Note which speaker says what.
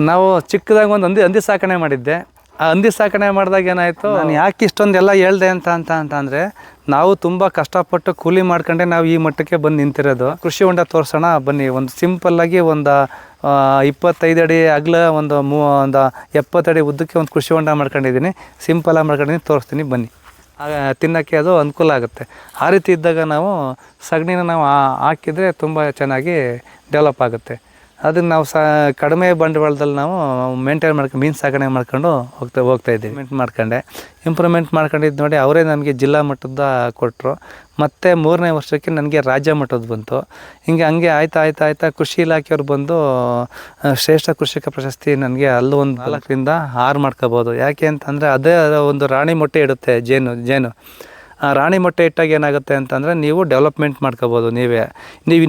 Speaker 1: ನಾವು ಚಿಕ್ಕದಾಗಿ ಒಂದು ಹಂದಿ ಸಾಕಣೆ ಮಾಡಿದ್ದೆ. ಆ ಹಂದಿ ಸಾಕಣೆ ಮಾಡಿದಾಗ ಏನಾಯಿತು, ನಾನು ಯಾಕೆ ಇಷ್ಟೊಂದೆಲ್ಲ ಹೇಳ್ದೆ ಅಂತಂದರೆ ನಾವು ತುಂಬ ಕಷ್ಟಪಟ್ಟು ಕೂಲಿ ಮಾಡ್ಕೊಂಡೆ ನಾವು ಈ ಮಟ್ಟಕ್ಕೆ ಬಂದು ನಿಂತಿರೋದು. ಕೃಷಿ ಹೊಂಡ ತೋರಿಸೋಣ ಬನ್ನಿ. ಒಂದು ಸಿಂಪಲ್ಲಾಗಿ ಒಂದು 25 ಅಡಿ ಅಗಲ ಒಂದು 70 ಅಡಿ ಉದ್ದಕ್ಕೆ ಒಂದು ಕೃಷಿ ಹೊಂಡ ಮಾಡ್ಕೊಂಡಿದ್ದೀನಿ. ಸಿಂಪಲಾಗಿ ಮಾಡ್ಕೊಂಡಿದ್ದೀನಿ, ತೋರಿಸ್ತೀನಿ ಬನ್ನಿ. ತಿನ್ನೋಕ್ಕೆ ಅದು ಅನುಕೂಲ ಆಗುತ್ತೆ. ಆ ರೀತಿ ಇದ್ದಾಗ ನಾವು ಸಗಣಿನ ನಾವು ಹಾಕಿದರೆ ತುಂಬ ಚೆನ್ನಾಗಿ ಡೆವಲಪ್ ಆಗುತ್ತೆ. ಅದನ್ನು ನಾವು ಕಡಿಮೆ ಬಂಡವಾಳದಲ್ಲಿ ನಾವು ಮೇಂಟೈನ್ ಮಾಡ್ಕೊಂಡು ಮೀನು ಸಾಕಣೆ ಮಾಡ್ಕೊಂಡು ಹೋಗ್ತಾಯಿದ್ದೀವಿ. ಇಂಪ್ರೂವ್ಮೆಂಟ್ ಮಾಡ್ಕೊಂಡಿದ್ದು ನೋಡಿ ಅವರೇ ನಮಗೆ ಜಿಲ್ಲಾ ಮಟ್ಟದ ಕೊಟ್ಟರು. ಮತ್ತು 3ನೇ ವರ್ಷಕ್ಕೆ ನನಗೆ ರಾಜ್ಯ ಮಟ್ಟದ ಬಂತು. ಹಂಗೆ ಆಯ್ತಾ ಕೃಷಿ ಇಲಾಖೆಯವ್ರು ಬಂದು ಶ್ರೇಷ್ಠ ಕೃಷಿಕ ಪ್ರಶಸ್ತಿ ನನಗೆ ಅಲ್ಲೂ ಒಂದು 4ರಿಂದ 6 ಮಾಡ್ಕೋಬೋದು. ಯಾಕೆ ಅಂತಂದರೆ ಅದೇ ಒಂದು ರಾಣಿ ಮೊಟ್ಟೆ ಇಡುತ್ತೆ ಜೇನು. ಆ ರಾಣಿ ಮೊಟ್ಟೆ ಇಟ್ಟಾಗ ಏನಾಗುತ್ತೆ ಅಂತಂದರೆ ನೀವು ಡೆವಲಪ್ಮೆಂಟ್ ಮಾಡ್ಕೋಬೋದು. ನೀವು